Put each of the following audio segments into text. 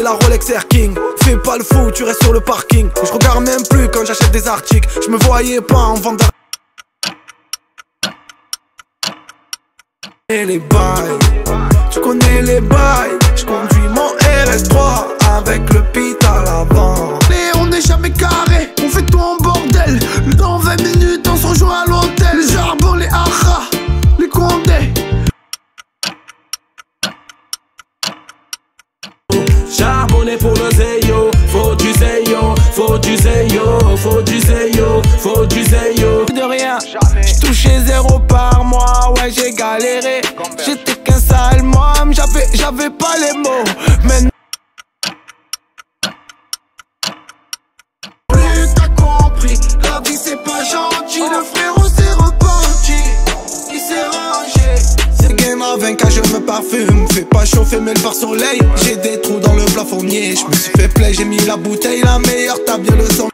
la Rolex Air King. Fais pas le fou, tu restes sur le parking. Je regarde même plus quand j'achète des articles. Je me voyais pas en vendeur. Et les bails, tu connais les bails. Je conduis mon RS3 avec le pit à l'avant. Et on n'est jamais carré, on fait tout en bordel. Dans 20 minutes on se rejoint à l'hôtel. Les charbons, les haras, les condés. Charbonné pour le zéyo, faut du zéyo, faut du zéyo, faut du zéyo, faut du zéyo. De rien, j'touchais 0 par mois, ouais j'ai galéré. J'étais qu'un sale môme, j'avais pas les mots. Maintenant plus t'as compris, la vie c'est pas gentil. Le frérot s'est repenti, il s'est rangé. c'est game à 20K, je me parfume. Fais pas chauffer mais le par soleil. J'ai des trous dans le plafonnier. Je me suis fait play, j'ai mis la bouteille. La meilleure, t'as bien le son.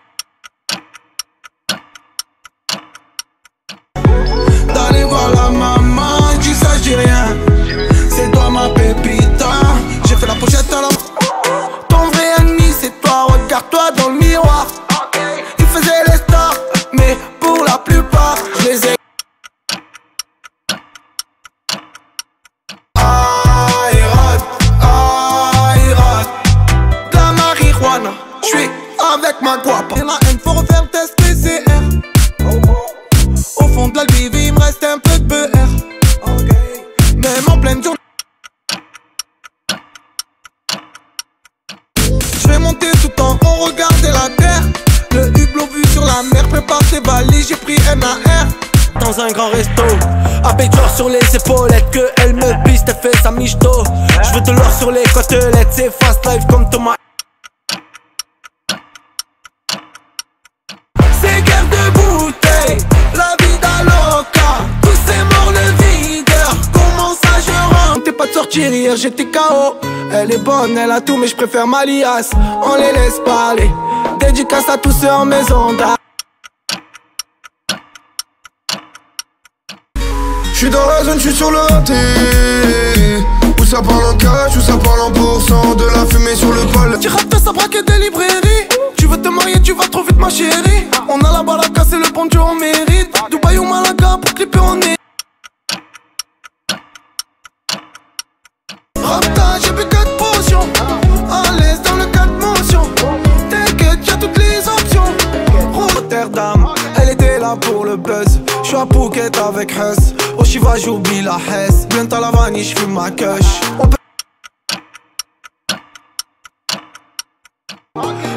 D'aller voir la maman, j'dis ça, j'dis rien. C'est toi ma pépita. J'ai fait la pochette à la. Ton vrai ennemi c'est toi, regarde-toi dans le miroir. Ils faisaient les stars, mais pour la plupart, je les ai. J'suis avec ma guapa. Y'a la haine, faut refaire test PCR. Au fond de l'albivi, il me reste un peu de beurre. Même en pleine journée. J'vais monter tout en haut, regarder la terre. Le hublot vu sur la mer, prépare tes valises, j'ai pris MAR. Dans un grand resto, Abédior sur les épaulettes. Que elle me pisse, t'as fait sa michto. J'veux de l'or sur les côtelettes. C'est fast life comme Thomas. C'est guerre de bouteille, la vida loca. Tous ces morts le videur, comment ça je rentre? T'es pas de sortir hier, j'étais KO. Elle est bonne, elle a tout mais je préfère ma liasse. On les laisse parler, dédicace à tous ceux en maison d'art. J'suis dans la zone, j'suis sur le T. Où ça parle en cash, où ça parle en pourcent. De la fumée sur le pôle. Tu raptes ça braquer des librairies. Tu veux te marier, tu vas trop vite ma chérie. On a la balle à casser, le bon Dieu on mérite. Dubaï ou Malaga pour clipper on est. Rapta, j'ai bu 4 potions. À l'aise dans le 4 motions. T'inquiète, y'a toutes les options. Rotterdam, elle était là pour le buzz. J'suis à Phuket avec Hess. Au Chiva j'oublie la Hesse. Bientôt à la vanille, j'fume ma kush.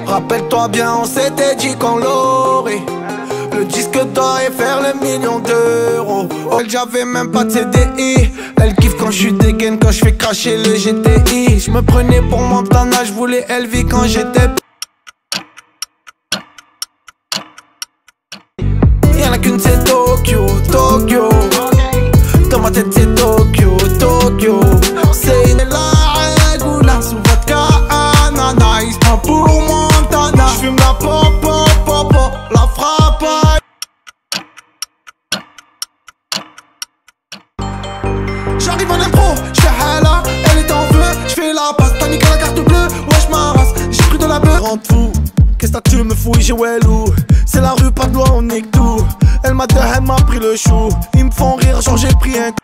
Rappelle-toi bien, on s'était dit qu'on l'aurait. Le disque d'or et faire le million d'euros. Oh, j'avais même pas de CDI. Elle kiffe quand j'suis dégaine, quand j'fais cracher le GTI. J'me prenais pour Montana, j'voulais LV quand j'étais. Y'en a qu'une c'est Tokyo, Tokyo. Dans ma tête c'est Tokyo, Tokyo. C'est la règle sous vodka, ananas. Pas pour Montana. J'fume la pop, pop, pop, pop, la frappe. J'arrive en impro, j'fais hala, elle est en feu. J'fais la passe, t'as niqué la carte bleue. Wesh ma race, j'ai pris de la beurre. Rends fou, qu'est-ce que tu me fouilles, j'ai Wellou. C'est la rue, pas de loi, on nique tout. Elle m'a dit, elle m'a pris le chou. Ils me font rire, genre j'ai pris un coup.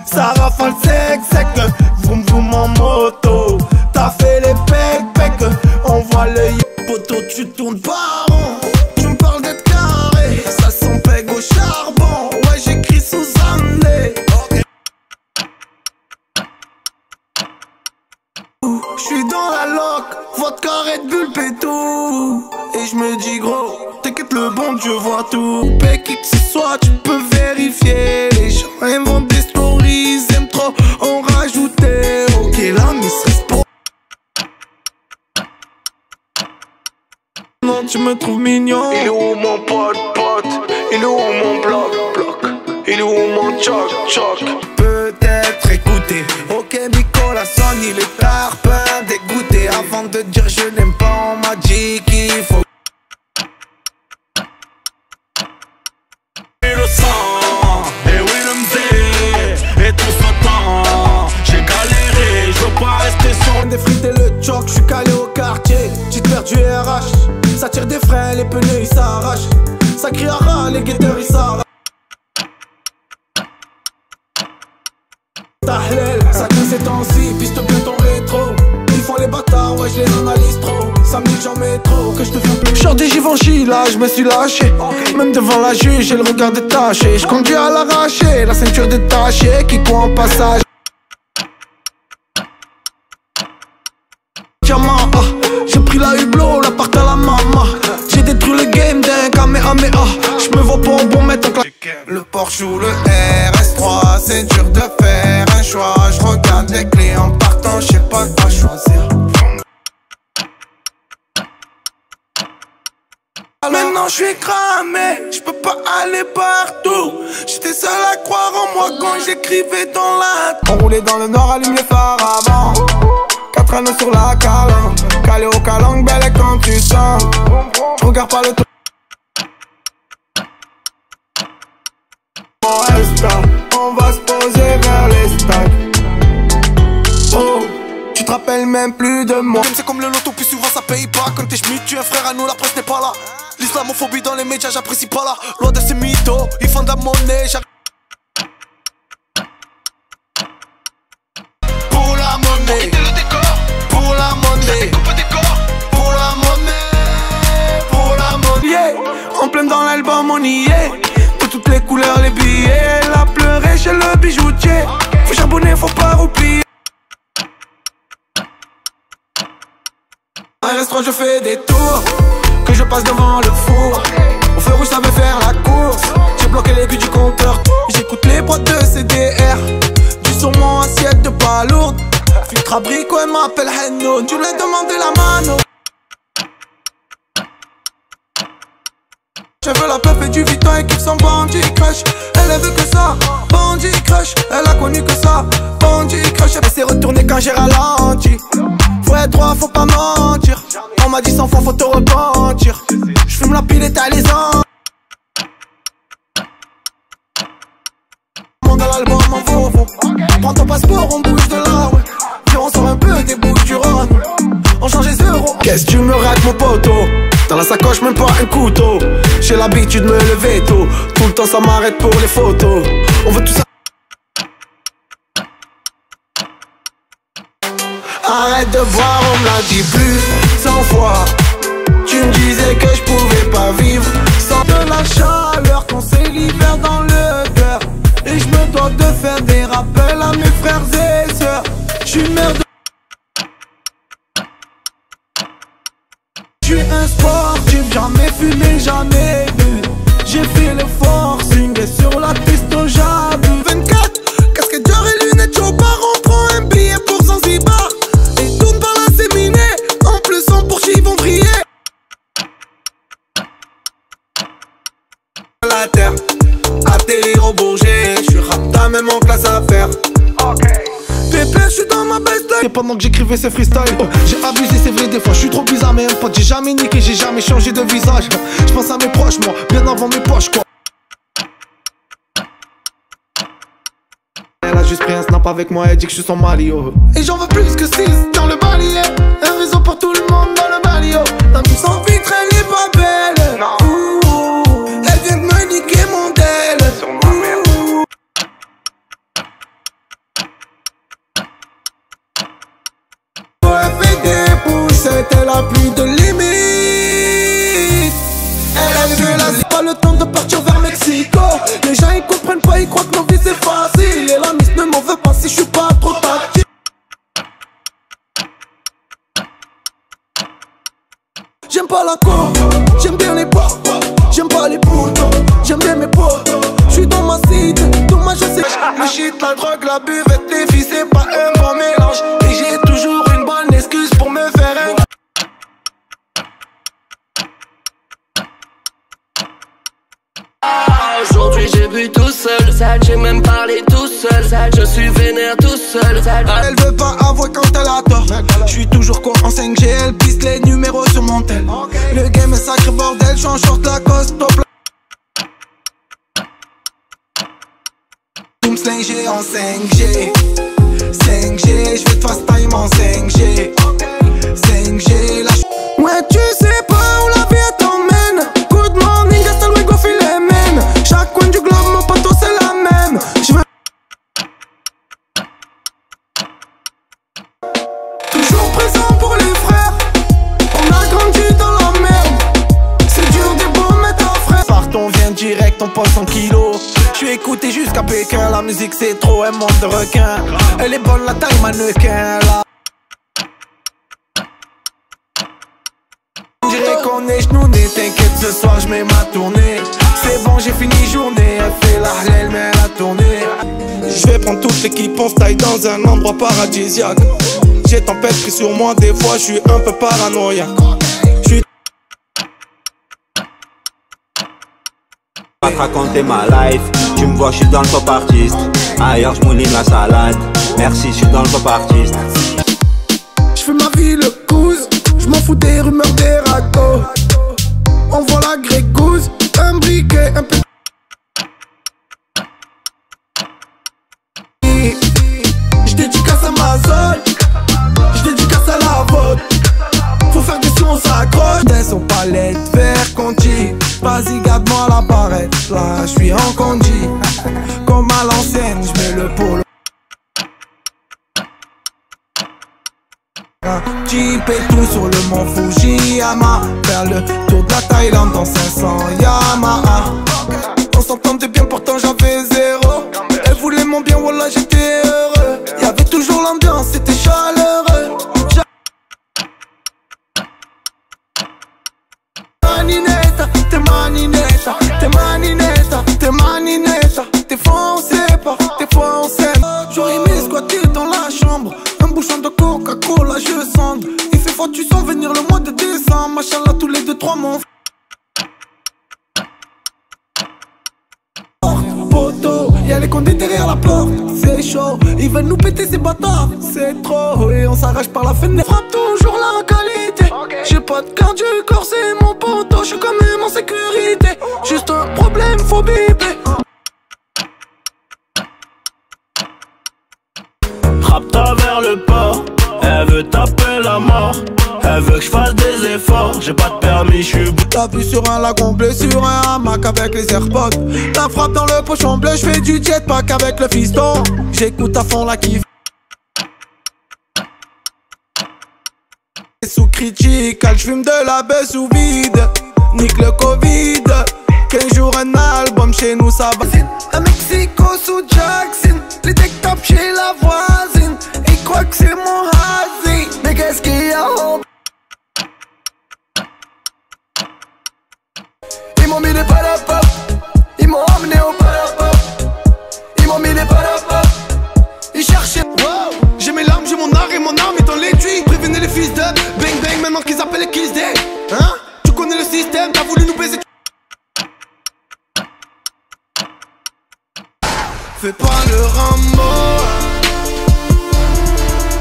Ça rafale sec, sec. Vroom vroom en moto. T'as fait les pec, on voit le poteau, tu tournes pas rond. Tu me parles d'être carré, ça sent peg au charbon. Ouais, j'écris sous année. J'suis dans la loc, vodka Red Bull pétou. Et j'me dis gros, t'inquiète le bon Dieu voit tout. Pec qui que ce soit, tu peux vérifier. Les gens inventent des stories, ils aiment trop en rajouter. Ok là, mais serait pour. Non, tu me trouves mignon. Il est où mon pote, il est où mon bloc, il est où mon choc. Peut-être écouter. Ok, Nicolas sonne, il est tard, pas dégoûté. Avant de dire je n'aime pas, on m'a dit qu'il faut. Et le sang, et oui le mzé, et tout ce temps. Ça tire des freins, les pneus ils s'arrachent. Ça crie à ras, les guetteurs ils s'arrachent. Ça crie ces temps-ci, piste bien ton rétro. Ils font les bâtards, ouais je les analyse trop. Samedi j'en mets trop, que je te fais plus. Genre des Givenchy, là je me suis lâché. Même devant la juge, j'ai le regard détaché. Je conduis à l'arraché, la ceinture détachée qui court en passage. Diamant, j'ai pris la hublot, la part à la mama. J'ai détruit le game d'un Kamehameha. Je me vois pas bon mettre en claque. Le Porsche ou le RS3, c'est dur de faire un choix. Je regarde les clés en partant, je sais pas quoi choisir. Maintenant je suis cramé, je peux pas aller partout. J'étais seul à croire en moi quand j'écrivais dans la. On roulait dans le nord, allume les phares avant. 4 anneaux sur la calanque, calé au calanque, belle et quand tu sens. Je regarde pas le temps. On va se poser vers les stacks. Oh, tu te rappelles même plus de moi. C'est comme le loto, plus souvent ça paye pas. Quand t'es schmitt, tu es un frère à nous, la presse n'est pas là. L'islamophobie dans les médias, j'apprécie pas là. Loin de ces mythos, ils font de la monnaie. Pour la monnaie, pour la monnaie, pour la monnaie, pour la monnaie. En plein dans l'album, on y est. De toutes les couleurs, les billets. Elle a pleuré chez le bijoutier. Faut charbonner, faut pas oublier. À restaurant, je fais des tours. Que je passe devant le four. Au feu rouge, ça veut faire la course. J'ai bloqué l'aiguille du compteur. J'écoute les boîtes de CDR. Du saumon, assiette de pas lourde. Filtre à brico, elle m'appelle Henno. Tu lui as demandé la mano. Je veux la peuf et du Vuitton et kiffe son bandit crush. Elle veut que ça, bandit crush. Elle a connu que ça, bandit crush. Elle s'est retournée quand j'ai ralenti. Faut être droit, faut pas mentir. On m'a dit 100 fois faut te repentir. J'fume la pile et t'as les ans. Monte à l'album en Volvo. Prends ton passeport, on bouge de là, ouais. Viens on sort un peu des bouches du Rhône. On change les euros. Qu'est-ce que tu me rates mon poteau? Dans la sacoche même pas un couteau. J'ai l'habitude de me lever tôt. Tout le temps ça m'arrête pour les photos. On veut tout ça. Arrête de boire, on me l'a dit plus 100 fois. Tu me disais que je pouvais pas vivre sans de la chaleur. Quand c'est l'hiver dans le cœur. Et je me dois de faire des rappels à mes frères et sœurs. J'suis merde. J'suis un sportif, jamais fumé, jamais bu. J'ai fait le forcing et sur la piste j'abuse. 24, casquette d'or et lunettes, au bar, on prend un billet pour Zanzibar. Et tourne par la séminée, en plus en Porsche ils vont briller. La terre, atterrir au Bourget. J'suis rapta même en classe à faire. Pépé, j'suis dans ma best life. Et pendant que j'écrivais ces freestyles, oh, j'ai abusé, c'est vrai, des fois j'suis trop bizarre. Mais un pote, j'ai jamais niqué, j'ai jamais changé de visage. J'pense à mes proches, moi, bien avant mes poches, quoi. Elle a juste pris un snap avec moi, elle dit que j'suis son Mario. Et j'en veux plus que 6 dans le balier. Un réseau pour tout le monde dans le balio. La mise en vitre, elle est pas belle. Non. Ouh, elle vient de me niquer mon del. Elle a plus de limites. Elle a vu la c'est pas le temps de partir vers Mexico. Les gens ils comprennent pas, ils croient que nos vies c'est facile. Et la miss ne m'en veut pas si je suis pas trop tactile. J'aime pas la cour, j'aime bien les potes. J'aime pas les poutons, j'aime bien mes potes. J'suis dans ma cité, dommage je sais. Le shit, la drogue, la buvette, les filles c'est pas un bon mélange. Et j'ai toujours une bonne excuse pour me faire un. Aujourd'hui j'ai bu tout seul, j'ai même parlé tout seul, je suis vénère tout seul. Elle veut pas avouer quand elle a tort. J'suis toujours quoi en 5G, elle pisse les numéros sur mon tel. Le game est sacré bordel, j'en short la coste top. Tu me slinger en 5G 5G, j'vais te fast time en 5G 5G, la ouais tu sais pas où la vie. ton poste en kilos. J'suis écouté jusqu'à Pékin, la musique c'est trop un monde de requins. Elle est bonne la taille mannequin là. On dirait qu'on est genouné, t'inquiète ce soir j'mets ma tournée. C'est bon j'ai fini journée, elle fait la halal mais elle a tourné. J'vais prendre toute l'équipe, on se taille dans un endroit paradisiaque. J'ai tempête pris sur moi, des fois j'suis un peu paranoïaque. Pas te raconter ma life, tu me vois, je suis dans le top artiste. Ailleurs je mouline la salade, merci, je suis dans le top artiste. Je fais ma vie le couze, je m'en fous des rumeurs des ragots. On voit la grégouze, un briquet, un peu. Je dédicace à ma zone, je dédicace à la vôtre. Faut faire des sons, on s'accroche. Descends palette, vert conti. Vas-y garde-moi la barrette. Là j'suis en condi. Comme à l'ancienne, j'mets le polo. Jeep et tout sur le mont Fujiyama. Faire le tour de la Thaïlande dans 500 Yamaha. On s'entendait bien pourtant j'avais zéro. Elle voulait mon bien, wallah j'étais heureux. Y'avait toujours l'ambiance, c'était chaleureux. Maninetta, t'es maninetta, t'es maninetta, t'es maninetta. T'es fois on sépare, t'es fois on s'aime. J'aurais aimé squatter dans la chambre. Un bouchon de Coca-Cola, je sonde. Il fait froid, tu sens venir le mois de décembre. Machallah, tous les 2-3 mon poteau, y'a les condés derrière la porte. C'est chaud, ils veulent nous péter ces bâtards. C'est trop, et on s'arrache par la fenêtre. Frappe toujours la qualité. J'ai pas de carte du corps, c'est mon poteau. J'suis quand même en sécurité. Juste un problème, faut biper. Rapta vers le port, elle veut taper la mort. Elle veut que je fasse des efforts, j'ai pas de permis, j'suis bout. La vue sur un lagon bleu, sur un hamac avec les AirPods. La frappe dans le pochon bleu, j'fais du jetpack avec le fiston. J'écoute à fond la kiff. Sous critical, j'fume de la buzz sous vide. Nique le Covid. 15 jours un album, chez nous ça va. À Mexico sous Jackson, les tech top chez la voisine. Ils croient que c'est mon hasi, mais qu'est-ce qu'il y a en... Ils m'ont mis des palapap, ils m'ont emmené au palapap. Ils m'ont mis des palapap, ils cherchaient. Wow. J'ai mes larmes, j'ai mon art et mon arme est dans l'étui. Prévenez les fils de bang bang maintenant qu'ils appellent les kills day. Hein? Tu connais le système, t'as voulu nous baiser. Fais pas le Rambo.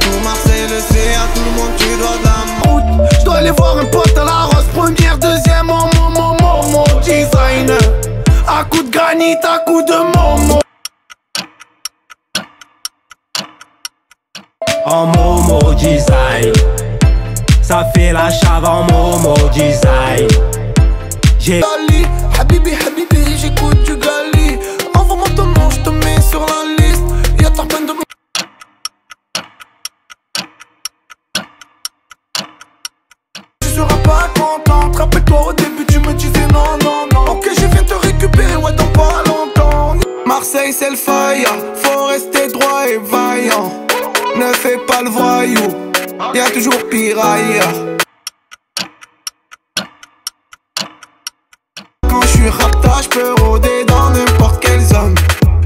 Tout Marseille le sait, à tout le monde tu dois de l'amour. J'dois aller voir un pote à la rose, première, deuxième, mon designer. À coup de granit, à coup de momo. En Momo Design, ça fait la chave en Momo Design. J'ai Gali, habibi, habibi, j'écoute du Gali. Envoie-moi ton nom, j'te mets sur la liste. Y'a ta peine de... Tu seras pas contente, rappelle-toi au début tu me disais non, non, non. Ok je viens te récupérer, ouais dans pas longtemps. Marseille c'est le fire, faut rester droit et vaillant. Ne fais pas le voyou, y'a toujours pire ailleurs. Quand j'suis rapta, j'peux rôder dans n'importe quelle zone.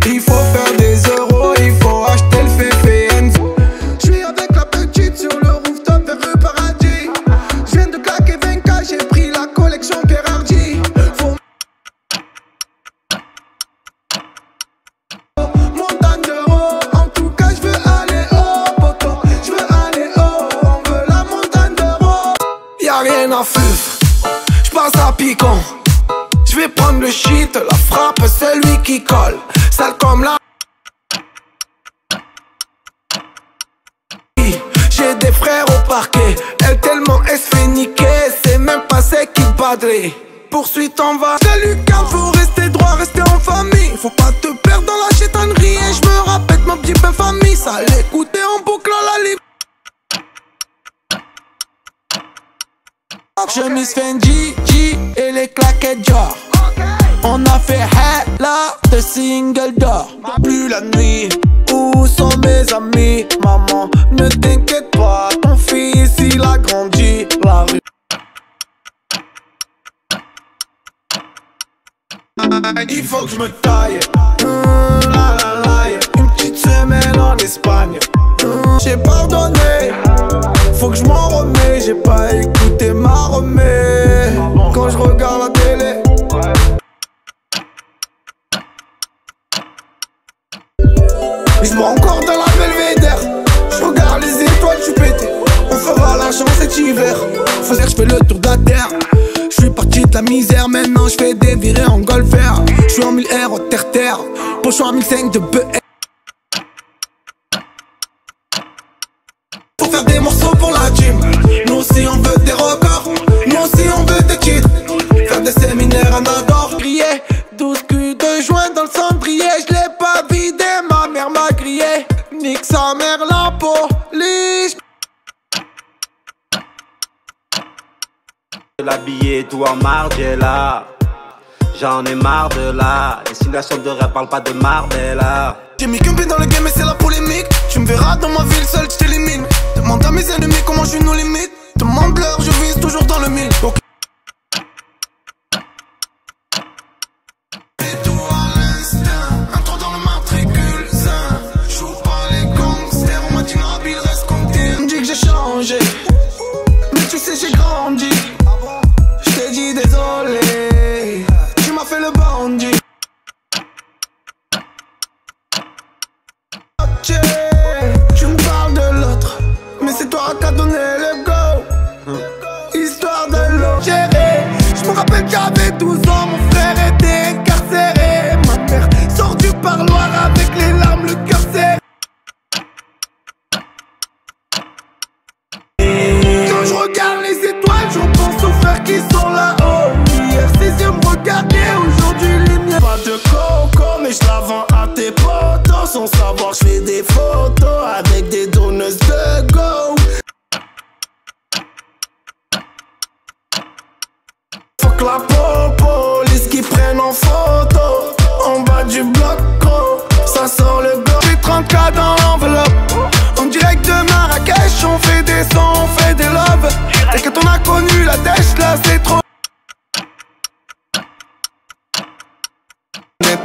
Il faut faire des euros, il faut acheter le féfé Enzo. J'suis avec la petite sur le rooftop vers le paradis. J'viens de claquer 20K, j'ai pris la collection Pierre Hardy. Faut... Montagne d'euros, en tout cas j'veux aller haut, poteau. J'veux aller haut, on veut la montagne d'euros. Y'a rien à fuf, j'passe à piquant. J'vais prendre le shit, la frappe, celui qui colle. Sale comme la... J'ai des frères au parquet, elle tellement elle se fait niquer. C'est même pas c'est qui padré. Poursuite on va. Salut car faut rester droit, rester en famille. Faut pas te perdre dans la chétannerie. Et j'me rappelle ma petite belle famille. Ça l'écouter en boucle à la libre. Chemise Fendi, G et les claquettes Dior. On a fait hella de singles d'or. Plus la nuit, où sont mes amis? Maman, ne t'inquiète pas, ton fils il a grandi. La rue. Il faut que je me taille. La la la, une petite semaine en Espagne. J'ai pardonné, faut que je m'en remets. J'ai pas écouté ma remée. Quand je regarde la télé, je bois encore dans la Belvédère. Je regarde les étoiles, je suis pété. On fera la chance cet hiver. Faut dire que je fais le tour de la terre. Je suis parti de la misère, maintenant je fais des virées en golfer. Je suis en 1000 R au terre-terre, pochon à 1005 de BR. Faut faire des morceaux pour la gym. Nous aussi on veut des records, nous aussi on veut des titres. Faire des séminaires en adore. Crier 12 culs de joint dans le cendrier. Je l'ai pas vidé, ma mère m'a crié. Nique sa mère la police. L'habiller tout en Margiela. J'en ai marre de là. Destination de rêve, parle pas de Marbella. J'ai mis qu'un pied dans le game et c'est la polémique. Tu me verras dans ma ville seul, je t'élimine. Demande à mes ennemis comment je suis nos limites. Demande-leur, je vise toujours dans le mille. Donc... Et tout à l'instinct, un trou dans le matricule sain. J'ouvre pas les gangsters, on m'a dit Nabil reste comme t'es. On me dit que j'ai changé, mais tu sais j'ai grandi. Je t'ai dit désolé, tu m'as fait le bandit. Tu me parles de l'autre, mais c'est toi qui as donné le go. Histoire de l'eau gérée. Je me rappelle j'avais 12 ans, mon frère était incarcéré. Ma mère sort du parloir avec les larmes, le cœur serré. Quand je regarde les étoiles, je pense aux frères qui sont là-haut. Hier ses yeux me regardaient, aujourd'hui les miens. Pas de coco, mais je la vends à tes potos. Sans savoir, je fais des photos avec des donneuses de go. Fuck la police qui prennent en photo. En bas du bloc, gros, ça sort le go. J'ai 30K dans l'enveloppe. En direct de Marrakech, on fait des sons, on fait des loves. T'inquiète, on a connu la dèche, là c'est trop.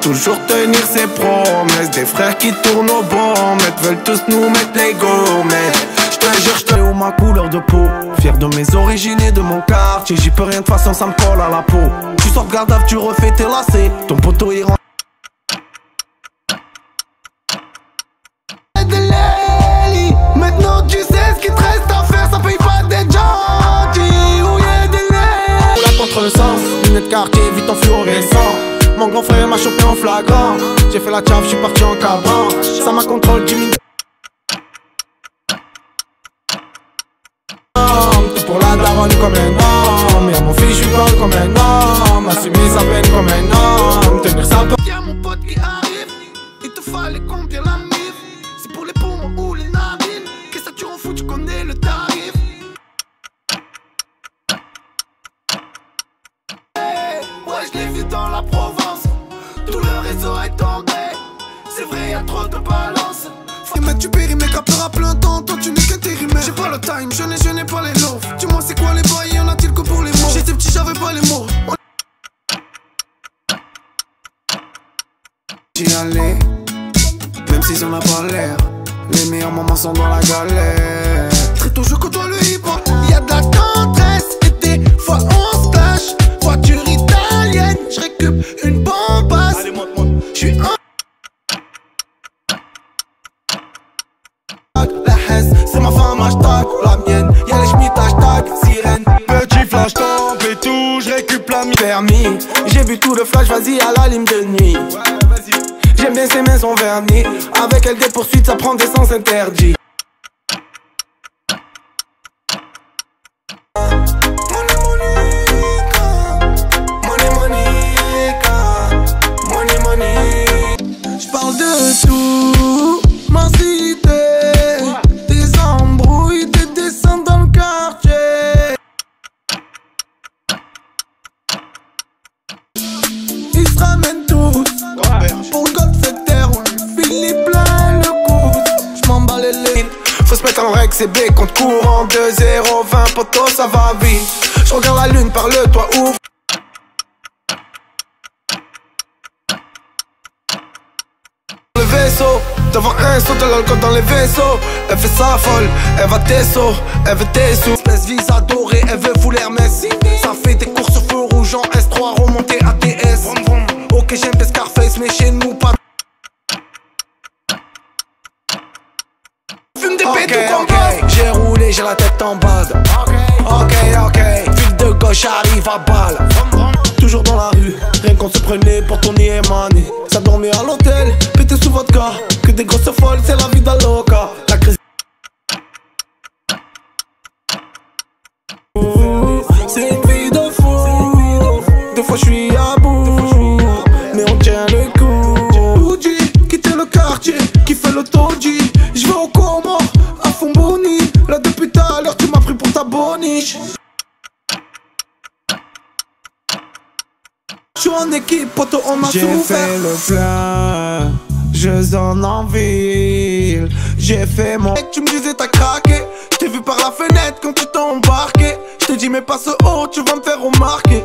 Toujours tenir ses promesses. Des frères qui tournent au bon maître, veulent tous nous mettre les gommettes. J'te jure, j'te où ma couleur de peau. Fier de mes origines et de mon quartier. J'y peux rien, de façon ça me colle à la peau. Tu sors de garde à vue, tu refais tes lacets. Ton poteau il rentre. Maintenant tu sais ce qu'il te reste à faire, ça paye pas d'être gentil. Où y'a des lait. La contresens, lunettes quartier, vite en fluorescent. Mon grand frère m'a chopé en flagrant. J'ai fait la tchaf, je suis parti en cabran. Ça m'a contrôle 10 minutes. Tout pour la daronne comme un homme. Et à mon fils je suis pas comme un homme. Assumer sa peine comme un homme. Tenir sa peine. Y'a mon pote qui arrive. Il te fallait combien la mif? C'est pour les poumons ou les narines. Qu'est-ce que tu en fous, tu connais le tarif. Ouais, je l'ai vu dans la Provence. Tout le réseau est tombé. C'est vrai, y'a trop de balance. Mais tu péris mes capteurs à plein temps. Toi tu n'es qu'intérimaire. J'ai pas le time, je n'ai pas les lots. Dis-moi c'est quoi les bails, y'en a-t-il que pour les mots? J'étais petit, j'avais pas les mots. J'y allais, même si j'en a pas l'air. Les meilleurs moments sont dans la galère. Très tôt je côtoie le hip-hop. Y'a de la tendresse et des fois on se clash. Voiture italienne, je récup une bombasse. J'suis un. La Hesse, c'est ma femme, hashtag. La mienne, y'a les schmitt, hashtag. Sirène. Petit flash, tombe et tout, je récup la mienne. Permis, j'ai vu tout le flash, vas-y à la ligne de nuit. J'aime bien ses mains sont vernis. Avec elle des poursuites, ça prend des sens interdits. J'parle de tout, ma cité. Des embrouilles, des dessins dans le quartier. Faut se mettre en règle, c'est B compte courant 2-0, 20 potos, ça va vite. Je regarde la lune par le toit ouvre. Le vaisseau, devant un saut de l'alcool dans les vaisseaux. Elle fait sa folle, elle va tes sauts, elle veut tes sous. Espèce visa dorée, elle veut fouler Hermès. Ça fait des courses sur feu rouge en S3, remonter ATS. Ok, j'aime bien Scarface, mais chez nous pas. Fume des pétos comme boss. J'ai roulé, j'ai la tête en base. Ok, fil de gauche arrive à balle. Toujours dans la rue, rien qu'on se prenait pour Tony et Mani. Ça dormait à l'hôtel, pété sous vodka. Que des grosses folles, c'est la vie d'Aloca. La crise. C'est une vie de fou. Des fois je suis à bout, mais on tient le coup. Uji, quitter le quartier, qui fait le toji. Je vais au Comore, à Fomboni. Là depuis tout à l'heure tu m'as pris pour ta boniche. Je suis en équipe, poto, on m'a souffert. J'ai fait le plein, je zone en ville. J'ai fait mon... Tu me disais t'as craqué. Je t'ai vu par la fenêtre quand tu t'es embarqué. Je te dis mais passe haut, tu vas me faire remarquer.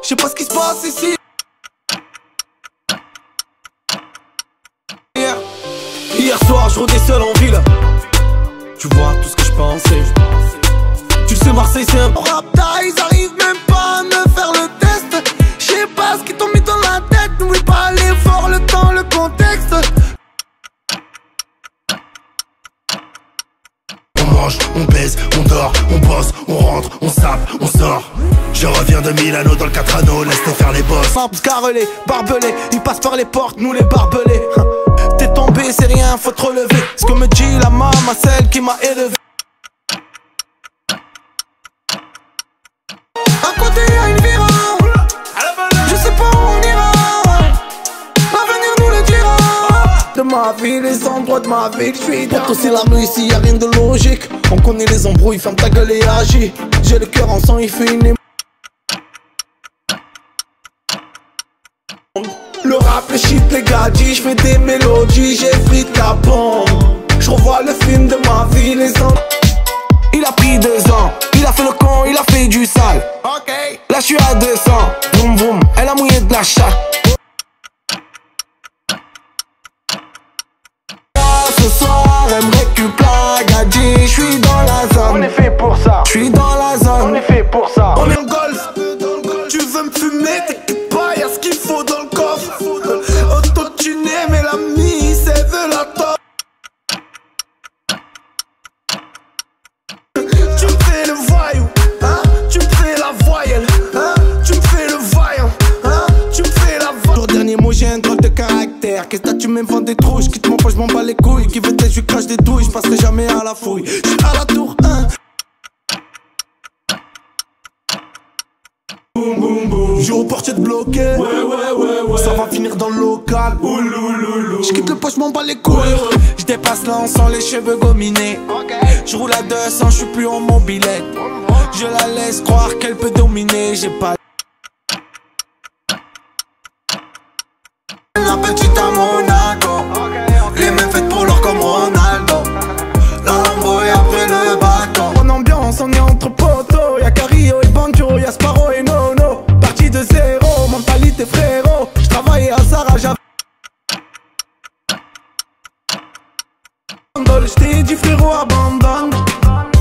Je sais pas ce qui se passe ici. Hier soir je rôdais seul en ville. Tu vois tout ce que je pensais. Tu sais Marseille c'est un rapta. Ils arrivent même pas à me faire le test. Je sais pas ce qu'ils t'ont mis dans la tête. N'oublie pas l'effort, le temps, le contexte. On mange, on baise, on dort, on bosse, on rentre, on sape, on sort. Je reviens de Milano dans le 4 anneaux, laisse-les faire les boss. Simple, carrelé, barbelé, ils passent par les portes, nous les barbelés. T'es tombé, c'est rien, faut te relever. Ce que me dit la maman, celle qui m'a élevé. À côté y'a une vira. Je sais pas où on ira. L'avenir nous le dira. De ma vie, les endroits de ma vie, je suis dans. Pour c'est la nuit ici, y'a rien de logique. On connaît les embrouilles, ferme ta gueule et agis. J'ai le cœur en sang, il fait une émotion. Le rap, les shit, les gadgets, je fais des mélodies, j'ai frites capon. Je revois le film de ma vie, les ans. Il a pris 2 ans, il a fait le con, il a fait du sale. Ok. Là je suis à 200, vroom vroom, elle a mouillé de la chatte. Ce soir, elle me récup la gadget, je suis dans la zone. On est fait pour ça. Je suis dans la zone. On est fait pour ça. On est en golf. Tu veux me fumer, t'écoutes pas, y'a ce qu'il faut dans le coffre. Auto-tuné, mais la mise, elle veut la top. Tu me fais le voyou, hein? Tu me fais la voyelle, hein? Tu me fais le voyant, hein? Tu me fais la voyelle. Jour dernier mot, j'ai un drôle de caractère. Qu'est-ce que tu me vends des trous? J'quitte mon poche, j'm'en bats les couilles. Qui veut t'aider, j'lui crache des douilles. J'passerai jamais à la fouille. J'suis à la tour 1. J'ai au portier de bloqué. Ouais. Ça va finir dans le local. J'quitte le poche, j'm'en bats les couilles. J'dépasse là, on sent les cheveux gominés. J'roule à 200, j'suis plus en mobilette. Je la laisse croire qu'elle peut dominer. J'ai pas. La petite à Monaco. Les mêmes faites pour l'or comme Ronaldo. La Lambo et après le bateau. Bonne ambiance, on est entre potos. Y'a Cario et Banjo, y'a Sparrow et Nono. Parti de zéro, mentalité frérot. J'travaillais à Sarah, j'avais. J't'ai dit frérot abandonne.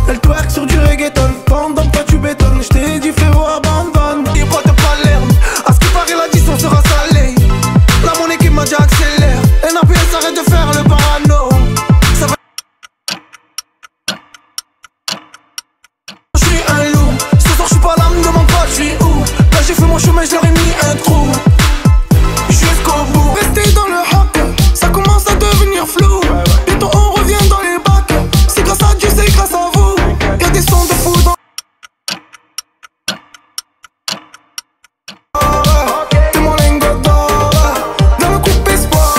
Elle twerk sur du reggaeton. Pendant que tu bétonnes, j't'ai dit frérot abandonne. Il boit de Palerme. À ce qui paraît la distance sera salée. Là mon équipe m'a dit accélère. NAPS arrête de faire le parano. Ça va. J'suis un loup. Ce soir j'suis pas là, me demande pas j'suis où. Là j'ai fait mon chemin, j'leur ai mis un trou. Jusqu'au bout. Rester dans le hock, ça commence à devenir flou. Bientôt on revient dans les bacs. C'est grâce à Dieu, c'est grâce à vous. Y'a des sons de fou dans. T'es mon lingot d'or. Dans le coupe espoir.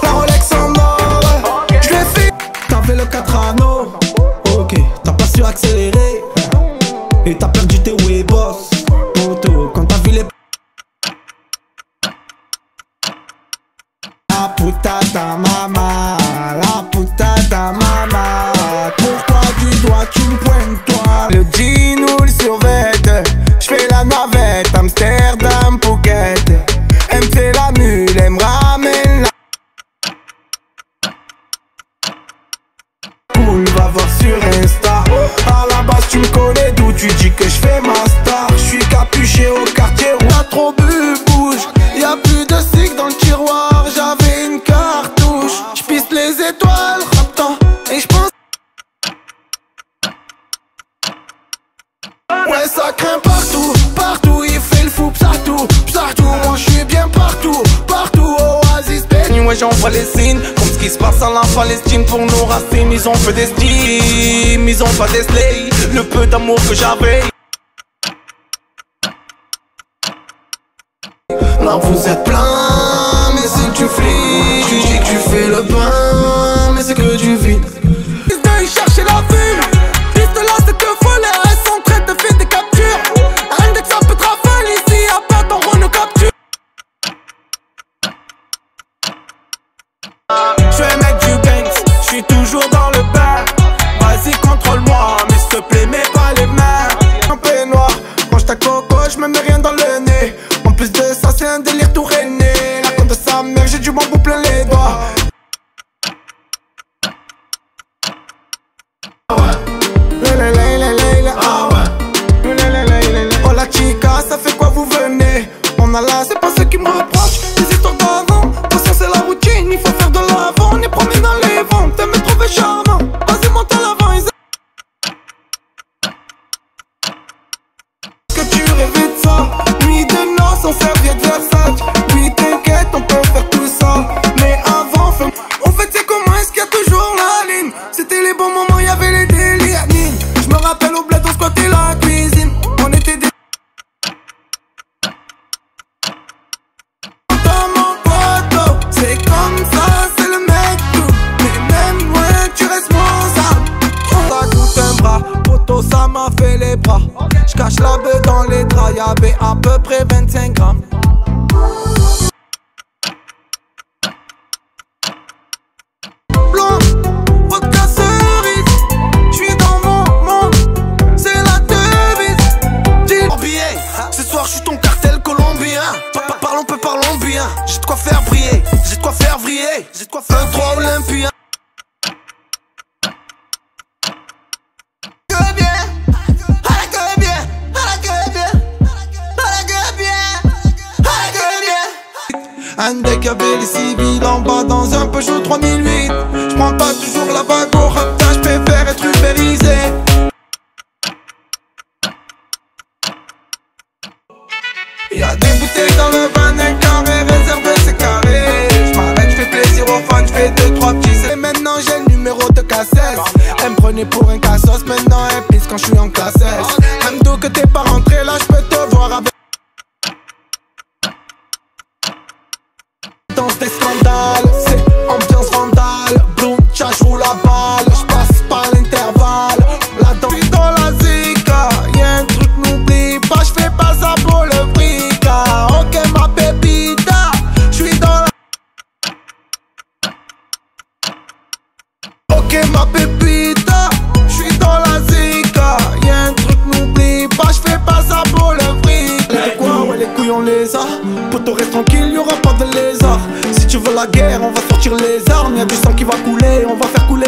La Rolex en or. J'l'ai fait. T'avais le 4 anneaux. Ok, t'as pas su accélérer. Et t'as perdu tes way boss. Quand t'as vu les. La puta ta mama. La puta ta mama. voir sur Insta. À la base tu me connais d'où tu dis que je fais ma star. Je suis capuché au quartier où t'as trop bu, bouge. Y'a plus de cig dans le tiroir, j'avais une cartouche. J'pisse les étoiles, raptant, et j'pense. Ouais ça craint partout, partout, il fait le fou, partout, partout. Moi je suis bien partout, partout, Oasis Penny. Ouais j'envoie les signes, comme ce qui se passe en la Palestine pour nos racines. Ils ont fait des steams, ils ont pas décelé le peu d'amour que j'avais. Là vous êtes plein, mais c'est que tu flics. Tu dis que tu fais le pain, mais c'est que du vide. Ils chercher la fume, piste là c'est que folle. Elles sont prêtes de faire des captures. Un deck ça peut te rafaler ici, y'a pas ton rôle nous capture. J'suis un mec du gangs, j'suis toujours dans le bain. Vas-y contrôle-moi, mais s'il te plaît mets pas les mains. Un peignoir, quand j't'ai coco, j'me mets rien dans le nez. En plus de ça c'est un délire tout rené. La compte de sa mère, j'ai du bambou plein les doigts. Oh la chica, ça fait quoi vous venez? On a là, c'est pas ceux qui me reprochent des histoires d'avant. Attention c'est la routine, il faut faire de l'avant. On est promis dans les vents, t'aimes trouver charmant. Vas-y monte à l'avant, ils que tu rêvais de ça. Nuit de noces, on serviette Versace. Oui t'inquiète, on peut faire tout ça. Mais avant, en fait c'est comment est-ce qu'il y a toujours la ligne. C'était les bons moments, il y avait les délires. Je me rappelle au bled, on squattait la cuisine. On était des... Dans mon poteau, c'est comme ça, c'est le mec tout. Mais même loin, tu restes mon sale. Ça coûte un bras, poteau ça m'a fait les bras. J'cache la bœuf dans les draps, y'avait à peu près 25 grammes. Blanc, vodka cerise, j'suis dans mon monde, c'est la devise. Billet, ce soir j'suis ton cartel colombien. Parlons bien, j'ai de quoi faire briller, j'ai de quoi faire vriller, j'ai de quoi faire 3 Olympiens. Un deck avait les civils en bas dans un Peugeot 3008. J'prends pas toujours la vague au raptage, j'préfère être ubérisé. Y'a des bouteilles dans le van, un carré réservé c'est carré. J'm'arrête, j'fais plaisir aux fans, j'fais 2-3 petits. Et maintenant j'ai le numéro de cassette. Elle me prenait pour un cassos, maintenant elle pisse quand j'suis en classe S. Hamdo que t'es pas rentré là, j'peux te voir avec. Dans des scandales, c'est ambiance vandale. Bloom, tcha, j'roule la balle, j'passe par l'intervalle. Là-dedans, j'suis dans la zika. Y'a un truc, n'oublie pas, j'fais pas ça pour le frica. Ok ma pépita, j'suis dans la... Ok ma pépita, j'suis dans la zika. Y'a un truc, n'oublie pas, j'fais pas ça pour le frica. Les quoi, ouais les couilles on les a. Poto reste tranquille, y'aura pas de lézard. Si tu veux la guerre, on va sortir les armes. Y'a du sang qui va couler, on va faire couler.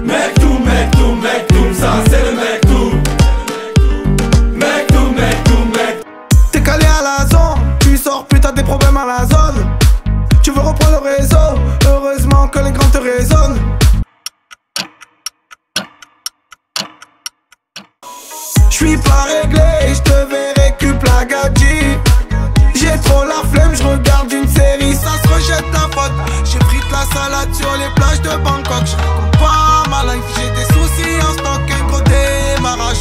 Mektoum, ça c'est le Mektoum. Mektoum. T'es calé à la zone, tu sors plus, t'as des problèmes à la zone. Tu veux reprendre le réseau, heureusement que les grands te raisonnent. J'suis pas réglé, j'te verrai que plagadji. J'ai trop la flemme, j'regarde une série, ça se rejette la faute. J'ai pris de la salade sur les plages de Bangkok. J'raconte pas ma life, j'ai des soucis en stock, un gros démarrage.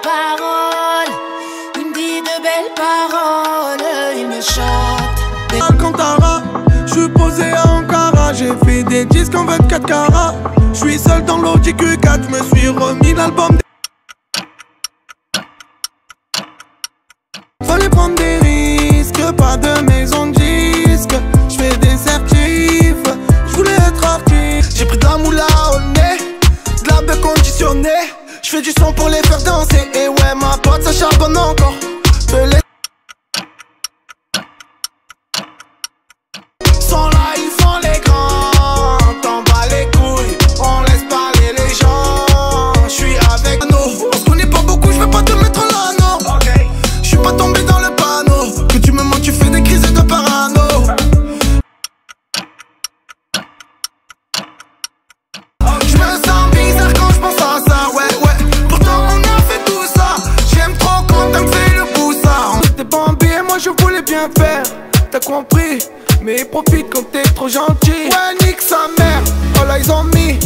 Parole, il me dit de belles paroles, il me chante. Alcantara, j'suis posé à Ankara, j'ai fait des disques en 24 carats. J'suis seul dans l'Audi Q4, j'me suis remis l'album. Fallait prendre des risques, pas de maison de disques. J'fais des certifs, j'voulais être artiste. J'ai pris de la moula au nez, de la bœuf conditionnée. J'fais du son pour les faire danser, et ouais ma pote ça charbonne encore. et moi je voulais bien faire, t'as compris. Mais profite quand t'es trop gentil. Ouais, nique sa mère, oh là ils ont mis.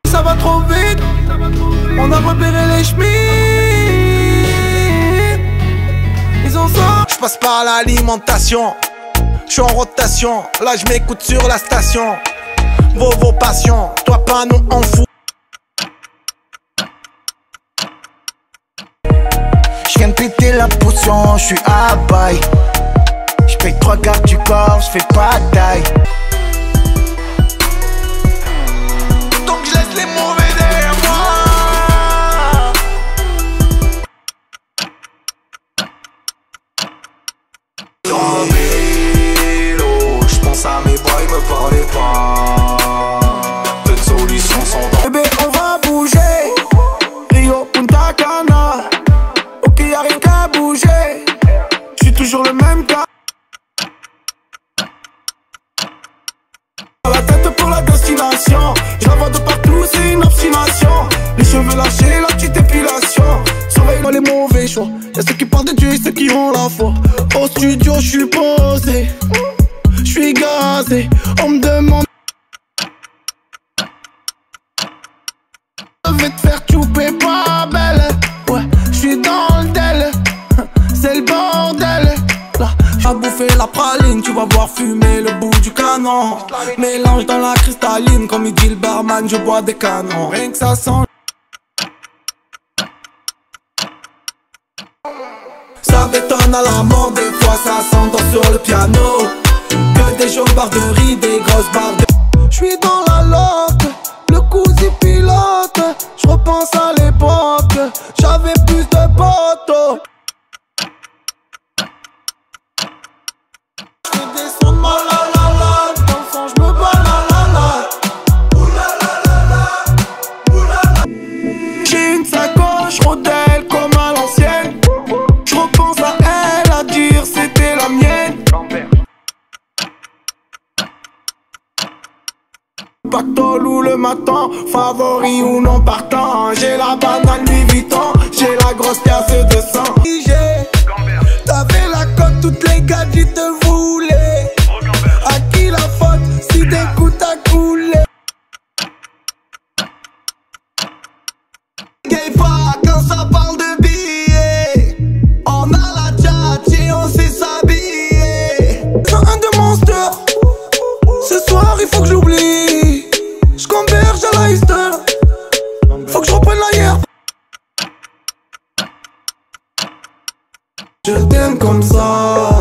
Ça va trop vite, on a repéré les chemins. Ils ont ça. Je passe par l'alimentation, je suis en rotation. Là je m'écoute sur la station. Vos passions, toi pas nous on fout. Je viens de péter la potion, je suis à bail. Je paye 3 gardes du corps, je fais pas taille. Donc je laisse les mauvais derrière moi. Dans vélo, je pense à mes boys, me parlez pas. Peu de solutions sont dans. Bébé on va bouger, Rio Punta Cana. Ok y'a rien qu'à bouger, j'suis toujours le même gars. La tête pour la destination, je la vois de partout, c'est une obstination. Les cheveux lâchés, la petite épilation. Surveille-moi les mauvais choix, y'a ceux qui parlent de Dieu et ceux qui ont la foi. Au studio j'suis posé, j'suis gazé, on me demande. Je vais te faire chouper pas belle. Ouais, j'suis dans le del, c'est le bordel. Là, j'ai bouffé la praline, tu vas voir fumer le bout du canon. Mélange dans la cristalline, comme il dit le barman, je bois des canons. Rien que ça sent. Ça bétonne à la mort, des fois ça s'entend sur le piano. Que des jobards de riz, des grosses barres de. J'suis dans la loque, le cousin pilote. J'repense à l'époque, j'avais plus de potos. J'fais des sons de malalala, dans le son j'me bats la la. Oulalalala. J'ai une sacoche rodelle comme à l'ancienne. J'repense à elle à dire c'était la mienne. Pactole ou le matin, favori ou non partant. J'ai la banane Louis Vuitton, j'ai la grosse pièce de sang. T'avais la cote, toutes les gadgets te voulaient. À qui la faute si des coups t'as coulé? Gay pas quand ça parle de billets. On a la tchatch et on sait s'habiller. C'est un de monster. Ce soir il faut que j'oublie. J'converge à la Easter. Faut que je reprenne la hier. Je t'aime comme ça,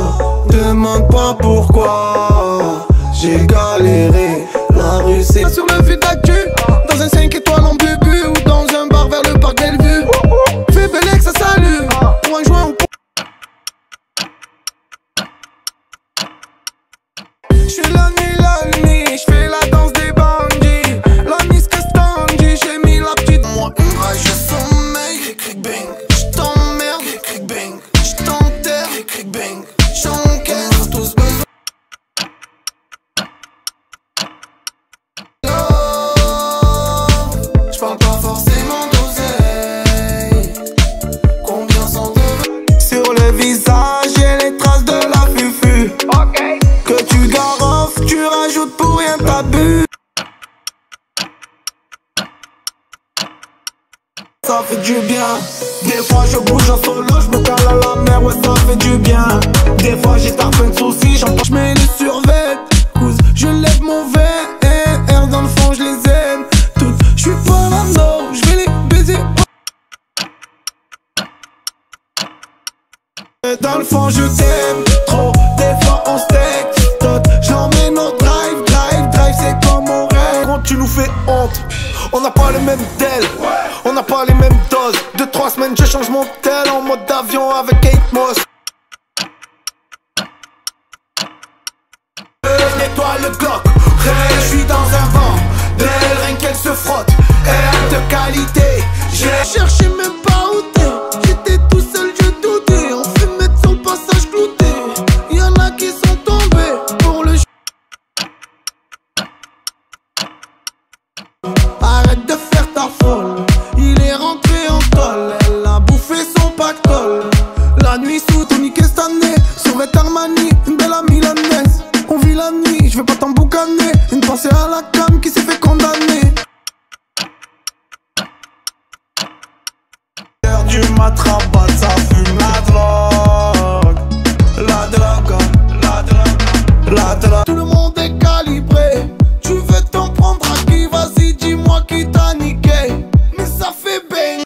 demande pas pourquoi. J'ai galéré, la rue c'est sur le fil d'actu. Dans un 5 étoiles en bubu ou dans un bar vers le parc Bellevue. Fais belle ça salue, pour un joint ou pour. J'fais la nuit, j'fais la danse des bandits. La Miss Castanji, j'ai mis la petite. Moi, je sommeille, cric bang. J't'emmerde, cric bang. J't'enterre, cric bang. J'encaisse tous besoin. J'parle pas forcément d'oseille. Combien sont de. Sur le visage, j'ai les traces de la fufu. Que tu garoffes, tu rajoutes pour rien t'abus. Ça fait du bien. Des fois je bouge en solo, je me cale à la mer, ouais ça fait du bien. Des fois j'ai plein de soucis, je mets les survêtements. Cousse, je lève mon verre, dans le fond je les aime toutes. Je suis parano, je vais les baiser. Dans le fond je t'aime trop, des fois on se texte. J'emmène au drive, c'est comme mon rêve. Quand tu nous fais honte, on n'a pas le même tel, on n'a pas les mêmes doses. 2-3 semaines je change mon tel en mode avion avec Kate Moss. Je nettoie le Glock, je suis dans un vent d'elle, rien qu'elle se frotte, elle de qualité. J'ai cherché même pas où t'es, j'étais tout seul, je doutais. On fumait de son passage clouté, y'en a qui sont tombés pour le. Arrête de faire ta folle, il est rentré en tôle. Elle a bouffé m'attrape, ça fume la drogue. La drogue, la drogue, la drogue. Tout le monde est calibré. Tu veux t'en prendre à qui? Vas-y, dis-moi qui t'a niqué. Mais ça fait bang.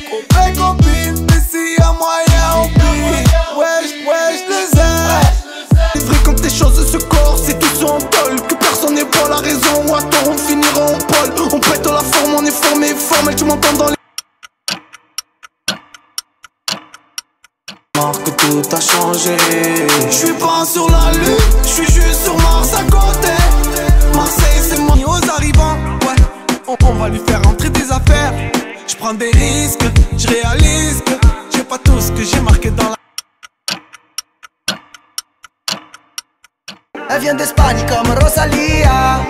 Copain, copine, mais s'il y a moyen, on prie. Wesh, wesh, les ailes. C'est vrai quand tes choses se corsent, c'est tout sur un tol. Que personne n'est pas la raison, ou à tort on finira en pôle. On pète la forme, on est formé, formel, tu m'entends dans les... Que tout a changé. Je suis pas sur la lune, je suis juste sur Mars à côté. Marseille c'est moi. Aux arrivants, ouais, on va lui faire entrer des affaires. Je prends des risques, je réalise que j'ai pas tout ce que j'ai marqué dans la... Elle vient d'Espagne comme Rosalia.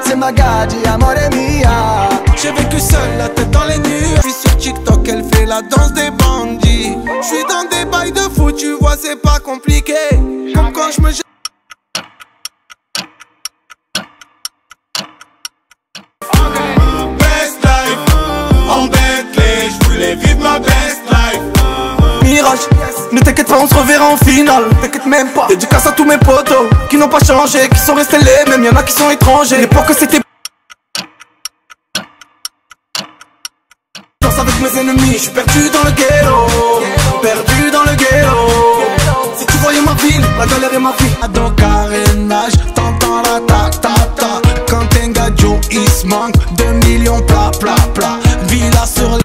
C'est Magadji, amore mia. J'ai vécu seul, la tête dans les nuages. Je suis sur TikTok, elle fait la danse des bandits. Je suis dans des bails de foot, tu vois c'est pas compliqué. Comme quand je me jette. Best life, en Bentley, je voulais vivre ma best life. Mirage, ne t'inquiète pas, on se reverra en finale. T'inquiète même pas, dédicace à tous mes potos qui n'ont pas changé, qui sont restés les mêmes, y'en a qui sont étrangers. L'époque c'était avec mes ennemis, je suis perdu dans le ghetto. Perdu dans le ghetto. Si tu voyais ma ville, la galère est ma vie. Ado carénage, t'entends la ta-ta-ta. Quand t'es un gadjo, il se manque 2 millions plat, plat, plat. Villa sur la...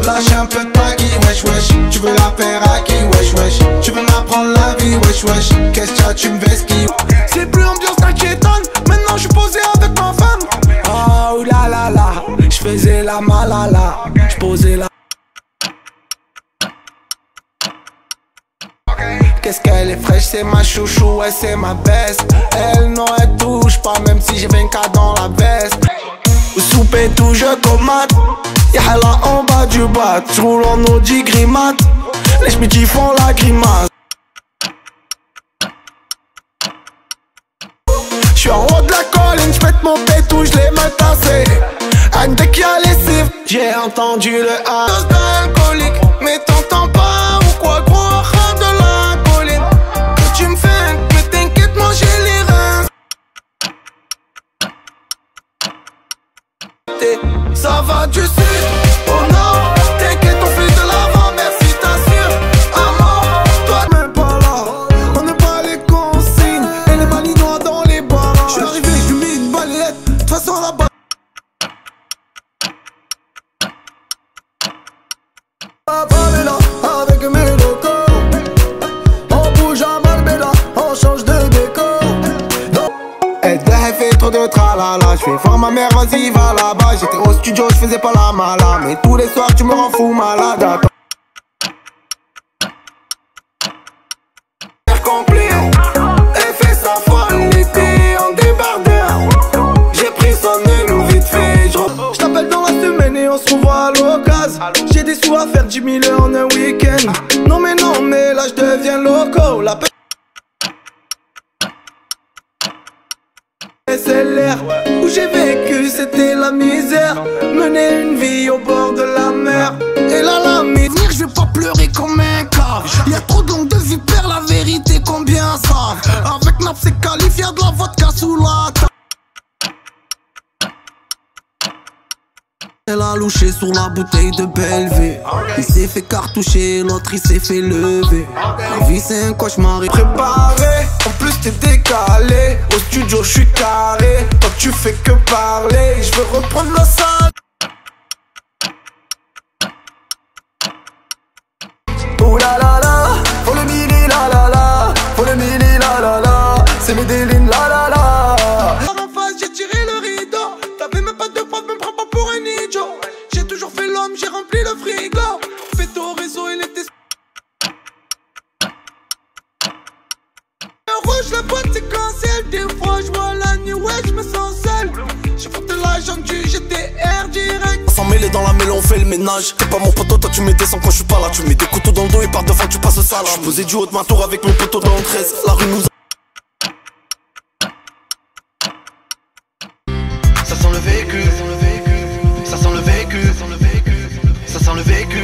Lâche un peu de paki, wesh wesh. Tu veux la faire à qui, wesh wesh. Tu veux m'apprendre la vie, wesh wesh. Qu'est-ce que tu me vesquilles? C'est plus ambiance t'inquiétonne. Maintenant je suis posé avec ma femme. Oh la la la, je faisais la malala, je posais la... Qu'est-ce qu'elle est fraîche, c'est ma chouchou, ouais c'est ma best. Elle non elle touche pas même si j'ai 24 dans la veste. Souper tout je commate, y'a là en bas du bat. J'roule en Audi grimate, les schmittis font la grimace. J'suis en haut de la colline, j'pète mon pétou, j'l'ai mal tassé. Anne dès qu'il y a les cibles, j'ai entendu le A. Dose d'alcoolique, mais t'entends pas ou quoi gros, arrête de la colline. Que tu me fais, mais t'inquiète moi j'ai les reins. Ça va du sud au nord, t'inquiète on fait de l'avant, merci t'assure. Amour, toi même pas là, on n'est pas les consignes et les malinois dans les bars. J'suis arrivé, j'lui mis une balayette, de toute façon là-bas. Avec mes locaux, on bouge à Marbella, on change de décor. Elle fait trop de tralala, j'fais voir ma mère, vas-y va là-bas. J'étais au studio, j'faisais pas la mala, mais tous les soirs tu me rends fou malade. Attends. Complet, elle fait sa folle, l'été en débardeur. J'ai pris son numéro vite fait, j't'appelle dans la semaine et on se revoit à l'occasion. J'ai des sous à faire 10 000 en un week-end. Non mais là je deviens loco. La SLR, où j'ai vécu c'était la misère. Mener une vie au bord de la mer. Et là la misère, je vais pas pleurer comme un cave. Y'a trop de langues de vipère, la vérité combien savent. Avec Nap c'est qualifié, y'a de la vodka sous la table. Elle a louché sur la bouteille de Bellevue. Il s'est fait cartoucher, l'autre il s'est fait lever. La vie c'est un cauchemar préparé, en plus t'es décalé. Au studio je suis carré, toi tu fais que parler. Je veux reprendre la salle. Oh la la la, faut le mili la la la, faut le mili la la la, c'est Medellin la la la. En face j'ai tiré le rideau, t'avais même pas de preuve, me prends pas pour un idiot. J'ai toujours fait l'homme, j'ai rempli le frigo. Fais au réseau, il était rouge, la boîte séquentielle. Des fois je vois la nuit, ouais je me sens seul. J'ai foutu l'agent du GTR direct. Sans mêler dans la mêlée on fait le ménage. T'es pas mon poteau, toi tu me descends quand je suis pas là. Tu mets des couteaux dans le dos et par devant tu passes ça là. J'suis posé du haut de ma tour avec mon poteau dans le 13. La rue nous a... Ça sent le vécu, ça sent le vécu, ça sent le vécu,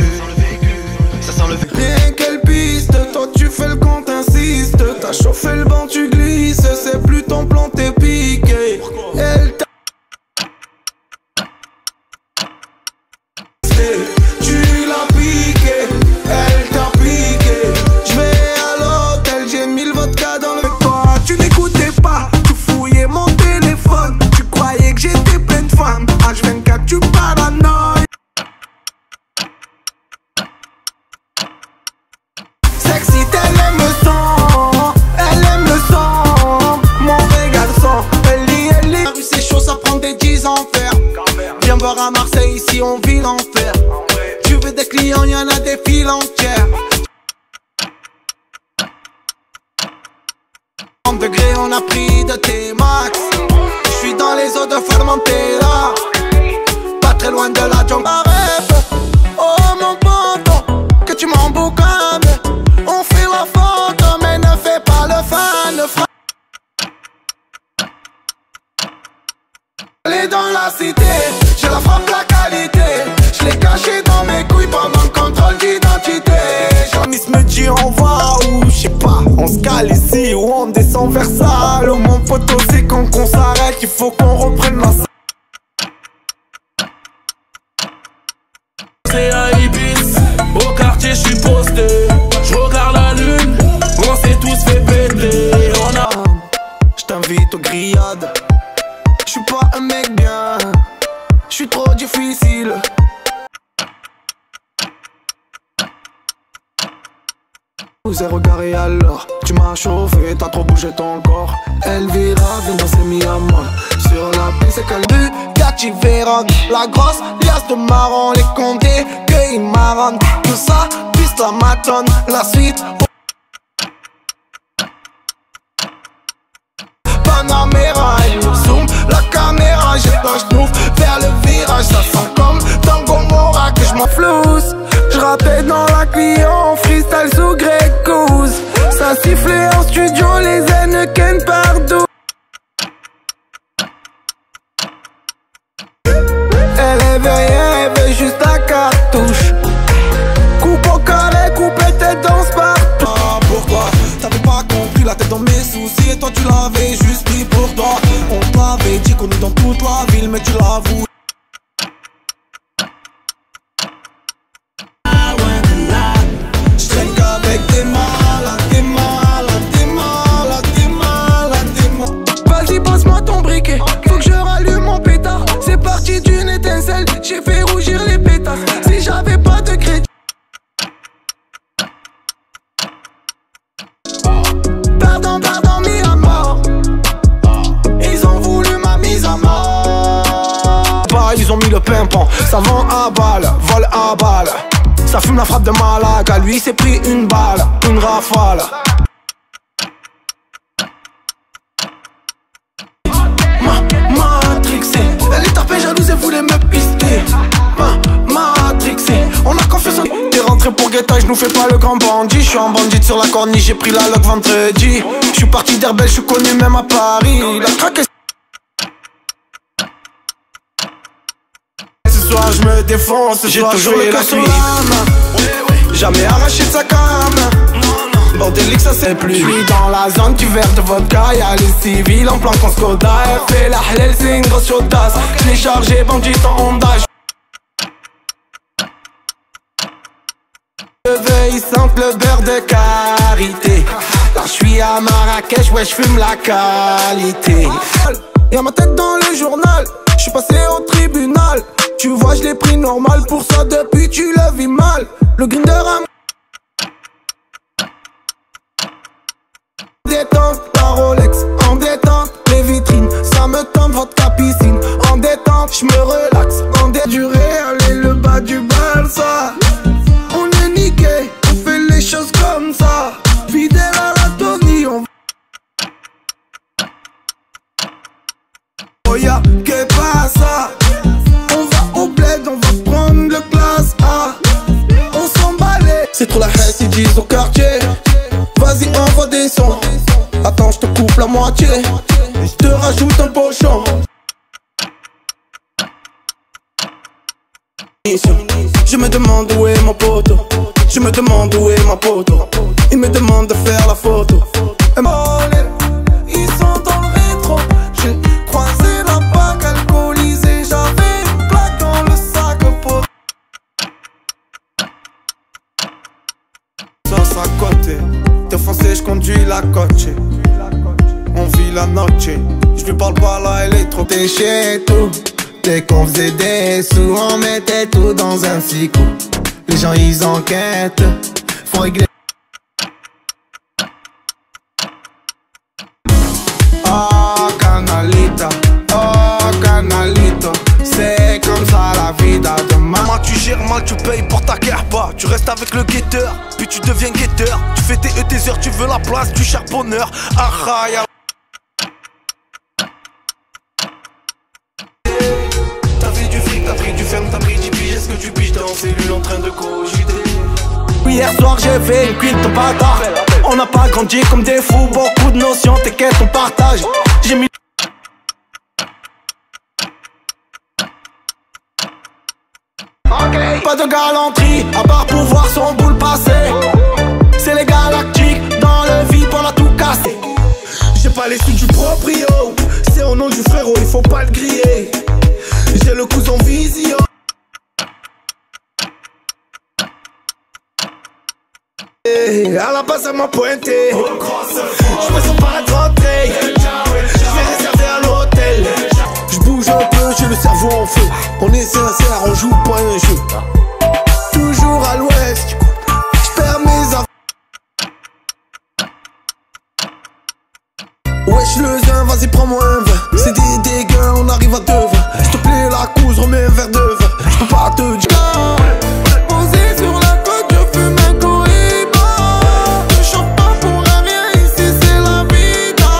ça sent le vécu. Rien quelle piste, toi tu fais le compte, insiste. T'as chauffé le banc, tu glisses. C'est plus ton plan, t'es piqué. Elle t'a... Tu l'as piqué, elle t'a piqué. J'vais à l'hôtel, j'ai mis le vodka dans le... Toi tu n'écoutais pas, tu fouillais mon téléphone. Tu croyais que j'étais pleine de femmes. H24 tu paranoïes. Sexy, elle aime le sang, elle aime le sang. Mon vrai garçon, elle lit. La rue c'est chaud, ça prend des 10 ans faire. Viens voir à Marseille, ici on vit l'enfer. Tu veux des clients, y'en a des files entières. 30 degrés, on a pris de T-Max. J'suis dans les eaux de Formentera, pas très loin de la jungle. Oh mon pote, que tu m'emboucanes. On fait la photo, mais ne fais pas le fan. Elle est dans la cité, j'ai la frappe, la qualité. Je l'ai caché dans mes couilles pendant le contrôle d'identité. Miss me dit on va où, je sais pas. On se cale ici ou on descend vers ça. Le mon photo c'est quand qu'on s'arrête, il faut qu'on reprenne la salle. C'est à Ibis, au quartier je suis posté. Je regarde la lune, on s'est tous fait péter. On a... Je t'invite aux grillades. Je suis pas un mec bien, je suis trop difficile. Vous avez regardé alors, tu m'as chauffé, t'as trop bougé ton corps. Elvira vient danser Miamol. Sur la piste c'est qu'elle Bugatti Veyron. La grosse liasse de marron, les condés que ils marronnent. Tout ça, piste la matonne, la suite. Panamera, elle nous zoom, la caméra, j'ai pas j'nouf vers le virage, ça sent comme dans Gomorrah que j'm'en flousse. J'rappais dans la Clio, freestyle sous Greg Goose. Ça sifflait en studio, les Heineken partout. Elle veut rien, elle veut juste la cartouche. Coupe au carré, coupe et tête danse partout. Ah, pourquoi t'avais pas compris la tête dans mes soucis et toi tu l'avais juste pris pour toi. On t'avait dit qu'on est dans toute la ville mais tu l'avoues. J'traîne qu'avec des malades, des malades, des malades, des malades, des malades. Vas-y passe-moi ton briquet, faut que je rallume mon pétard. C'est parti d'une étincelle, j'ai fait rougir les pétards. Si j'avais pas de crédit. Pardon, pardon, mis à mort. Ils ont voulu ma mise à mort. Bah, ils ont mis le pimpon, ça vend à balle, vol à balle. Ça fume la frappe de Malaga, lui s'est pris une balle, une rafale. Matrixé, elle est tapée jalouse et voulait me pister. Matrixé, on a confiance en... T'es rentré pour guettage, je nous fais pas le grand bandit. Je suis en bandit sur la corniche, j'ai pris la loc vendredi. Je suis parti d'Herbel, je suis connu même à Paris. La craque est... Ce soir je me défonce, j'ai toujours le cœur sur l'âme. Jamais arraché de sa cam. Bordélique ça c'est plus. J'suis dans la zone du verre de vodka. Y'a les civils en plan qu'on Skoda. Elle fait la halal, c'est une grosse chaudasse. J'l'ai chargé, bandit en Honda. Il sent le beurre de karité. Là j'suis à Marrakech, ouais j'fume la qualité. Y'a ma tête dans le journal, j'suis passé au tribunal. Tu vois je l'ai pris normal, pour ça depuis tu le vis mal. Le grinder à détente, la Rolex en détente. Les vitrines, ça me tente, votre piscine en détente. J'me relaxe, en détente. Du réel et le bas du Barça. On est niqué, on fait les choses comme ça. Fidèle à la Tony, on... Oh ya, que pasa? On va au bled, on va prendre le classe A. On s'emballe. C'est trop la haine, ils disent au quartier. Vas-y, envoie des sons. Attends, je te coupe la moitié. Je te rajoute un pochon. Je me demande où est mon poteau. Je me demande où est ma poteau. Il me demande de faire la photo. Ils sont dans le rétro. J'ai croisé la bague alcoolisée. J'avais une plaque dans le sac pour sauce à côté. T'es foncé, je conduis la coche. On vit la noche. Je lui parle pas là, elle est trop déchée tout. Dès qu'on faisait des sous, on mettait tout dans un psycho. Les gens ils enquêtent, faut régler. Oh canalita, oh canalito. C'est comme ça la vida de maman. Tu gères mal, tu payes pour ta kerba. Tu restes avec le guetteur, puis tu deviens guetteur. Tu fais tes heures, tu veux la place du charbonneur. Ah ya. T'as pris du ferme, t'as pris 10 piges. Est-ce que tu piges? T'es en cellule en train de cogiter. Hier soir j'ai fait une cuite de bâtard. On n'a pas grandi comme des fous. Beaucoup de notions, t'inquiète, on partage. J'ai mis pas de galanterie, à part pour voir son boule passer. C'est les galactiques, dans le vide on a tout cassé. J'ai pas les sous du proprio, c'est au nom du frérot, il faut pas le griller. J'ai le cousin vision. À la base elle m'a pointé. Je me sens pas rentrer. Je vais réserver à l'hôtel. Je bouge un peu, j'ai le cerveau en feu. On est sincère, on joue pas un jeu. Toujours à l'ouest, je perds mes affaires. Wesh le zin, vas-y prends-moi un vin. C'est des dégâts, on arrive à 2 vins. S'il te plaît la couche, remets un verre de vin. Je peux pas te dire. Posé sur la côte, je fume un Cohiba. Je chante pas pour rien, ici c'est la vida.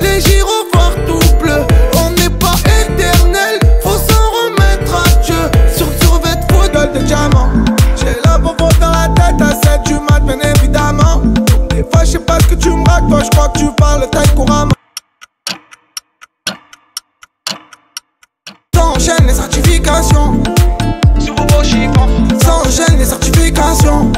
Les gyrophares tout bleu, on n'est pas éternel. Faut s'en remettre à Dieu. Sur vête faux gueule de diamant. J'ai la bobo dans la tête à 7 du mat, bien évidemment. Des fois je sais pas ce que tu me raques, toi je crois que tu parles taille couramment. S'enchaînent les certifications. S'enchaînent les certifications.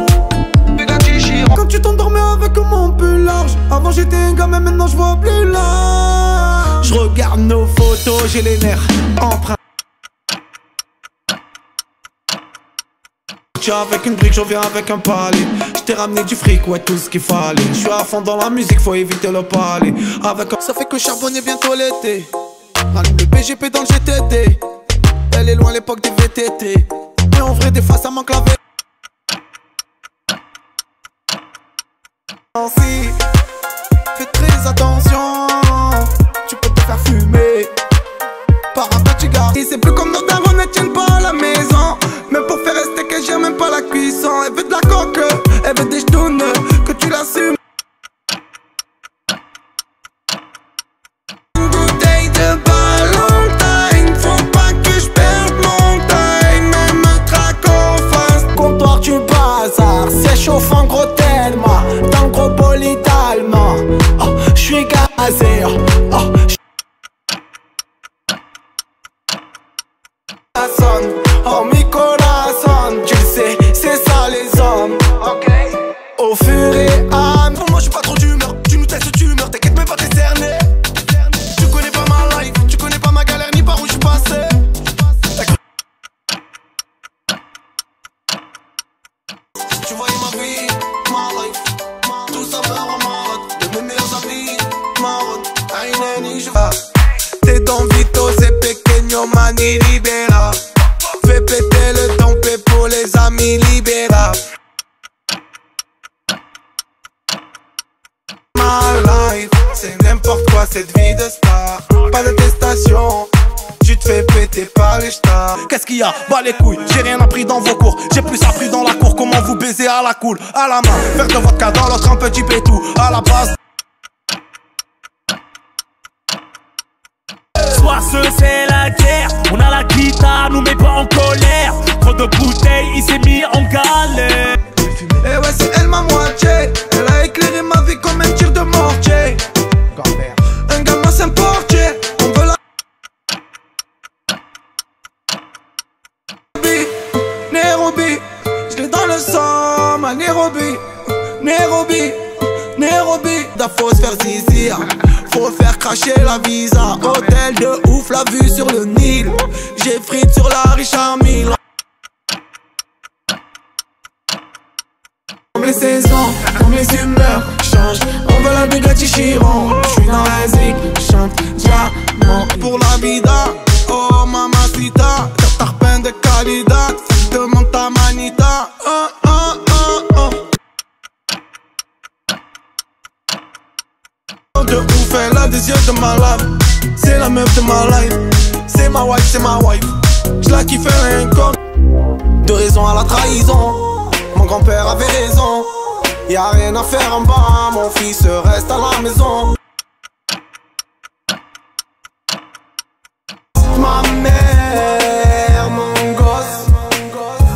Quand tu t'endormais avec mon pull large. Avant j'étais un gars mais maintenant je vois plus large. Je regarde nos photos, j'ai les nerfs empreints. Avec une brique, je reviens avec un palier. Je t'ai ramené du fric, ouais, tout ce qu'il fallait. Je suis à fond dans la musique, faut éviter le palais. Avec un... Ça fait que charbonner bientôt l'été. Rallume le BGP dans le GTD. Elle est loin l'époque des VTT. Mais en vrai, des fois ça manque la V. Fais très attention. Tu peux te faire fumer par un petit gars. Et c'est plus comme nos darons ne tiennent pas à la maison. Même pour faire rester que j'aime même pas la cuisson. Elle veut de la coque, elle veut des jetons, que tu l'assumes. Une bouteille de Valentine, faut pas que je perde mon time. Même un trac en face. Comptoir du bazar, c'est chauffant gros tellement. Dans le gros bolide allemand. Oh, j'suis gazé, oh, oh mi corazon, tu sais, c'est ça les hommes. Ok. Au fur et à mesure. Moi je suis pas trop d'humeur, tu nous testes, tu meurs, t'inquiète même pas t'es cerné. Tu connais pas ma life, tu connais pas ma galère ni par où je suis passé. Tu voyais ma vie, ma life, tout ça me rend malade. De mes meilleurs amis, marron, Aineni, je vais. T'es dans Vito, c'est pequeño, mani libera. Fais péter le tempé pour les amis libéra. My life, c'est n'importe quoi cette vie de star. Pas d'attestation, tu te fais péter par les stars. Qu'est-ce qu'il y a? Bah les couilles, j'ai rien appris dans vos cours. J'ai plus appris dans la cour comment vous baiser à la cool. À la main, verre de vodka dans l'autre un petit pétou. À la base. Soir c'est la guerre, on a la guitare, nous met pas en colère. Trop de bouteilles, il s'est mis en galère. Eh ouais c'est elle ma moitié. Elle a éclairé ma vie comme un tir de mortier. Un gamin s'importier, on veut la... Nairobi, faut se faire zizir, faut faire cracher la visa. Hôtel de ouf, la vue sur le Nil. J'ai frites sur la Richard Mille. Comme les saisons, comme les humeurs changent. On veut la Bugatti Chiron. J'suis dans la zik, chante diamant. Pour la vida, oh mamacita. Catarpin de calidad, demande ta manita. De ouf, elle a des yeux de malade. C'est la meuf de ma life. C'est ma wife, c'est ma wife. J'la kiffe rien comme. De raison à la trahison. Mon grand-père avait raison. Y'a rien à faire en bas. Mon fils reste à la maison. Ma mère, mon gosse.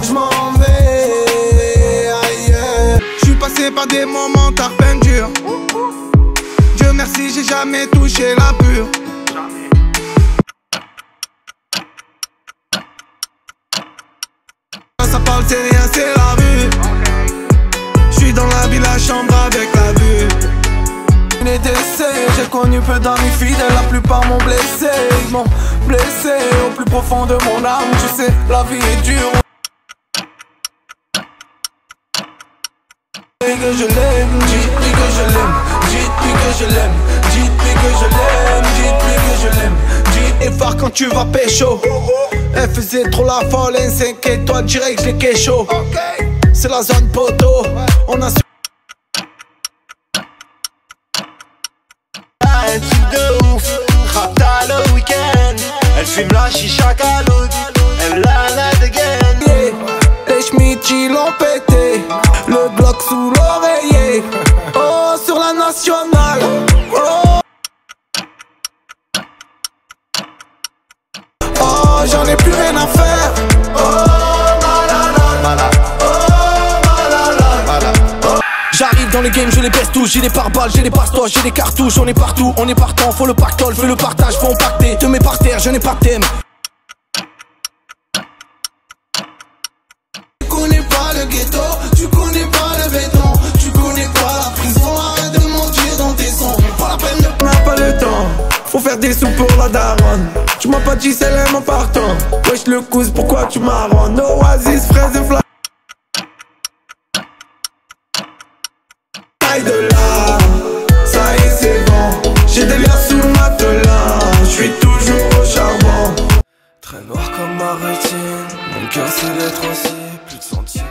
J'm'en vais ailleurs. J'suis passé par des moments tarpin durs. Dieu merci, j'ai jamais touché la pure. Ça parle, c'est rien, c'est la rue. J'suis dans la ville, la chambre avec la vue. Les décès, j'ai connu peu d'amis fidèles, la plupart m'ont blessé. Ils m'ont blessé au plus profond de mon âme. Tu sais, la vie est dure. Que je l'aime, dites-lui que je l'aime, dites-lui que je l'aime, dites-lui que je l'aime, dites-lui que je l'aime. Dites-lui phare quand tu vas pécho. Elle faisait trop la folle, un 5 étoiles direct, je l'ai kécho. C'est la zone poteau, on a su. Un truc de ouf, rapta le week-end. Elle fume la chicha caloute, elle la night again. Les schmitty l'ont pété, le Glock sous l'oreiller. Oh, sur la nationale. Oh, oh j'en ai plus rien à faire. Oh, malala. J'arrive dans le game, je les baisse tous. J'ai des pare-balles, j'ai des passe-toits, j'ai des cartouches. On est partout, on est partant, faut le pactole, fais le partage, faut en pacter. Te mets par terre, je n'ai pas de thème. Tu connais pas le ghetto, tu connais pas le béton, tu connais pas la prison. Arrête de mentir dans tes sons, pas la peine de. On n'a pas le temps, faut faire des sous pour la daronne. Tu m'as pas dit c'est l'aime en partant. Wesh le cousin, pourquoi tu marronnes? Oasis, fraise et flamme. De là, ça y est c'est bon. J'ai des liens sous le matelas, je suis toujours au charbon. Très noir comme ma rétine, mon cœur c'est d'être aussi plus de sentiers.